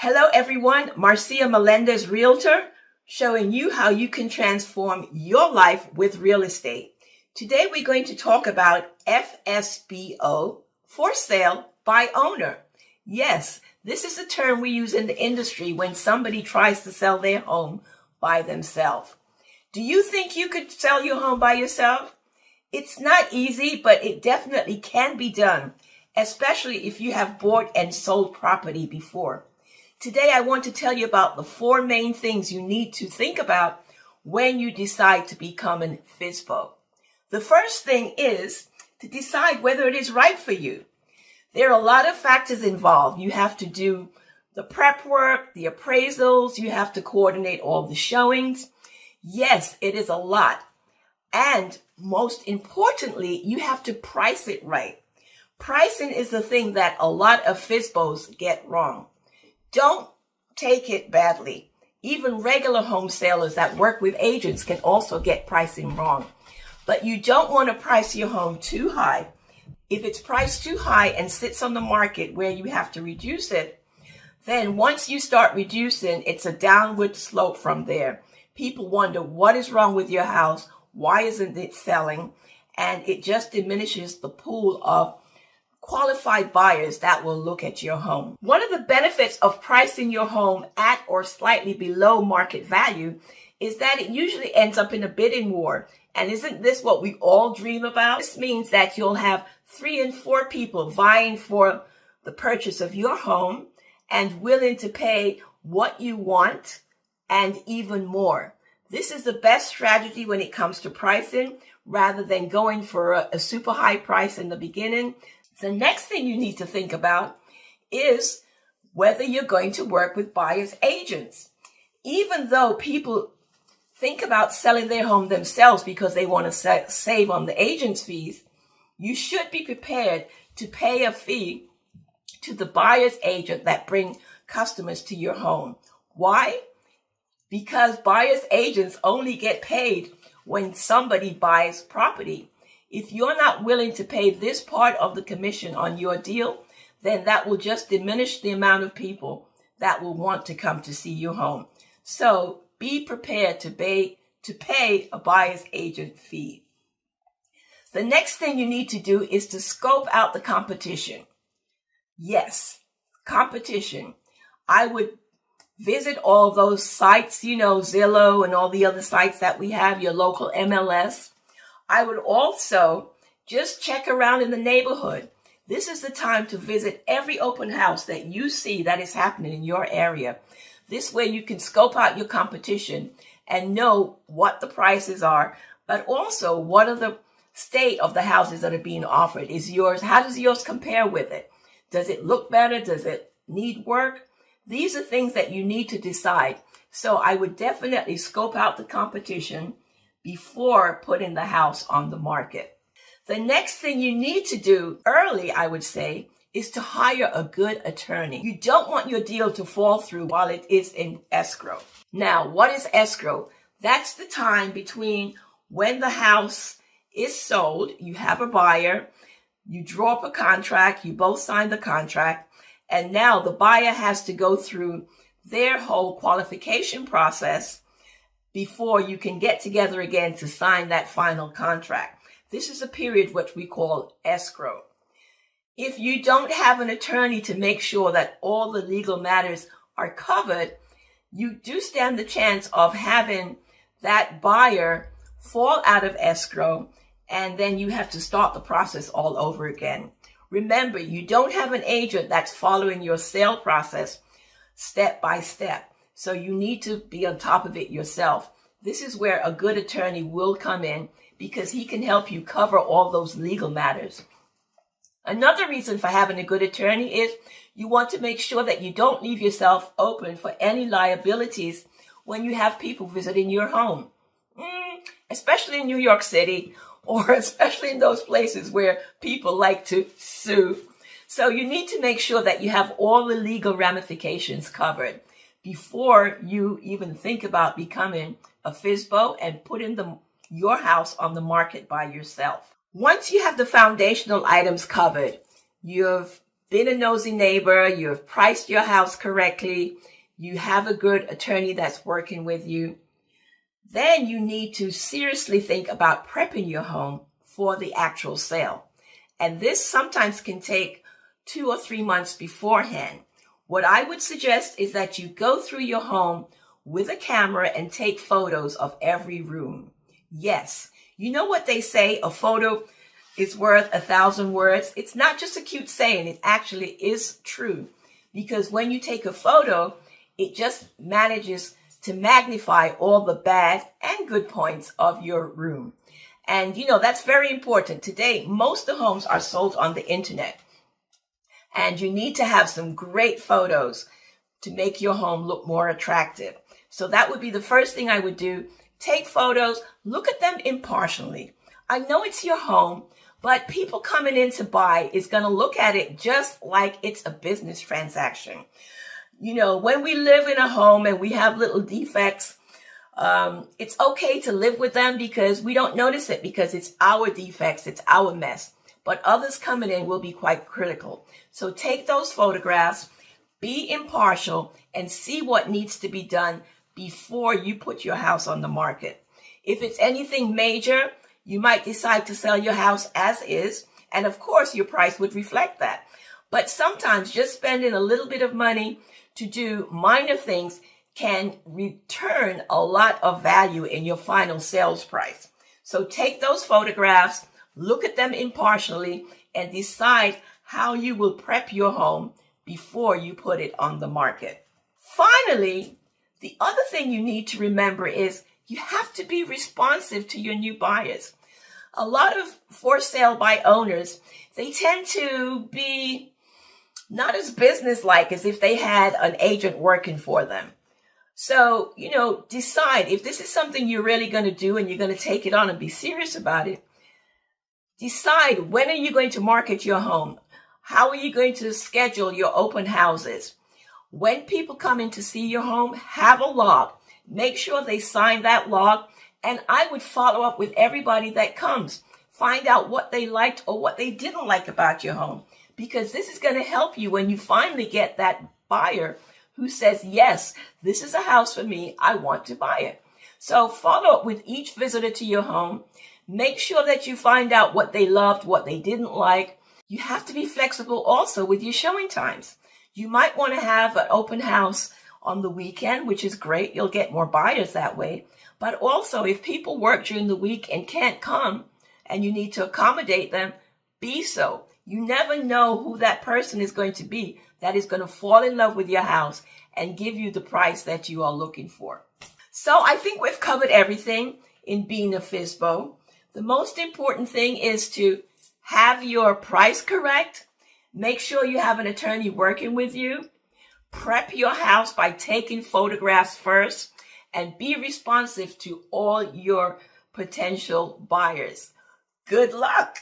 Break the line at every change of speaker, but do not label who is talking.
Hello everyone, Marcia Melendez Realtor, showing you how you can transform your life with real estate. Today we're going to talk about FSBO, for sale by owner. Yes, this is a term we use in the industry when somebody tries to sell their home by themselves. Do you think you could sell your home by yourself? It's not easy, but it definitely can be done, especially if you have bought and sold property before. Today, I want to tell you about the 4 main things you need to think about when you decide to become an FSBO. The first thing is to decide whether it is right for you. There are a lot of factors involved. You have to do the prep work, the appraisals, you have to coordinate all the showings. Yes, it is a lot. And most importantly, you have to price it right. Pricing is the thing that a lot of FSBOs get wrong. Don't take it badly. Even regular home sellers that work with agents can also get pricing wrong. But you don't want to price your home too high. If it's priced too high and sits on the market where you have to reduce it, then once you start reducing, it's a downward slope from there. People wonder what is wrong with your house, why isn't it selling? And it just diminishes the pool of qualified buyers that will look at your home. One of the benefits of pricing your home at or slightly below market value is that it usually ends up in a bidding war. And isn't this what we all dream about? This means that you'll have 3 and 4 people vying for the purchase of your home and willing to pay what you want and even more. This is the best strategy when it comes to pricing rather than going for a super high price in the beginning. The next thing you need to think about is whether you're going to work with buyer's agents. Even though people think about selling their home themselves because they want to save on the agent's fees, you should be prepared to pay a fee to the buyer's agent that bring customers to your home. Why? Because buyer's agents only get paid when somebody buys property. If you're not willing to pay this part of the commission on your deal, then that will just diminish the amount of people that will want to come to see your home. So be prepared to pay a buyer's agent fee. The next thing you need to do is to scope out the competition. Yes, competition. I would visit all those sites, Zillow and all the other sites that we have, your local MLS. I would also just check around in the neighborhood. This is the time to visit every open house that you see that is happening in your area. This way you can scope out your competition and know what the prices are, but also what are the state of the houses that are being offered. How does yours compare with it? Does it look better? Does it need work? These are things that you need to decide. So I would definitely scope out the competition before putting the house on the market. The next thing you need to do early, I would say, is to hire a good attorney. You don't want your deal to fall through while it is in escrow. Now, what is escrow? That's the time between when the house is sold, you have a buyer, you draw up a contract, you both sign the contract, and now the buyer has to go through their whole qualification process before you can get together again to sign that final contract. This is a period which we call escrow. If you don't have an attorney to make sure that all the legal matters are covered, you do stand the chance of having that buyer fall out of escrow, and then you have to start the process all over again. Remember, you don't have an agent that's following your sale process step by step. So you need to be on top of it yourself. This is where a good attorney will come in because he can help you cover all those legal matters. Another reason for having a good attorney is you want to make sure that you don't leave yourself open for any liabilities when you have people visiting your home, especially in New York City, or especially in those places where people like to sue. So you need to make sure that you have all the legal ramifications covered before you even think about becoming a FSBO and putting your house on the market by yourself. Once you have the foundational items covered, you've been a nosy neighbor, you have priced your house correctly, you have a good attorney that's working with you, then you need to seriously think about prepping your home for the actual sale. And this sometimes can take 2 or 3 months beforehand. What I would suggest is that you go through your home with a camera and take photos of every room. Yes, you know what they say, a photo is worth 1,000 words. It's not just a cute saying, it actually is true. Because when you take a photo, it just manages to magnify all the bad and good points of your room. And that's very important. Today, most of the homes are sold on the internet. And you need to have some great photos to make your home look more attractive. So that would be the first thing I would do. Take photos, look at them impartially. I know it's your home, but people coming in to buy is going to look at it just like it's a business transaction. When we live in a home and we have little defects, it's okay to live with them because we don't notice it because it's our defects, it's our mess. But others coming in will be quite critical. So take those photographs, be impartial, and see what needs to be done before you put your house on the market. If it's anything major, you might decide to sell your house as is, and of course your price would reflect that. But sometimes just spending a little bit of money to do minor things can return a lot of value in your final sales price. So take those photographs, look at them impartially, and decide how you will prep your home before you put it on the market. Finally, the other thing you need to remember is you have to be responsive to your new buyers. A lot of for sale by owners, they tend to be not as businesslike as if they had an agent working for them. So, decide if this is something you're really going to do and you're going to take it on and be serious about it. Decide, when are you going to market your home? How are you going to schedule your open houses? When people come in to see your home, have a log. Make sure they sign that log. And I would follow up with everybody that comes. Find out what they liked or what they didn't like about your home. Because this is going to help you when you finally get that buyer who says, yes, this is a house for me. I want to buy it. So follow up with each visitor to your home. Make sure that you find out what they loved, what they didn't like. You have to be flexible also with your showing times. You might want to have an open house on the weekend, which is great. You'll get more buyers that way. But also, if people work during the week and can't come and you need to accommodate them, be so. You never know who that person is going to be that is going to fall in love with your house and give you the price that you are looking for. So I think we've covered everything in being a FSBO. The most important thing is to have your price correct. Make sure you have an attorney working with you. Prep your house by taking photographs first and be responsive to all your potential buyers. Good luck.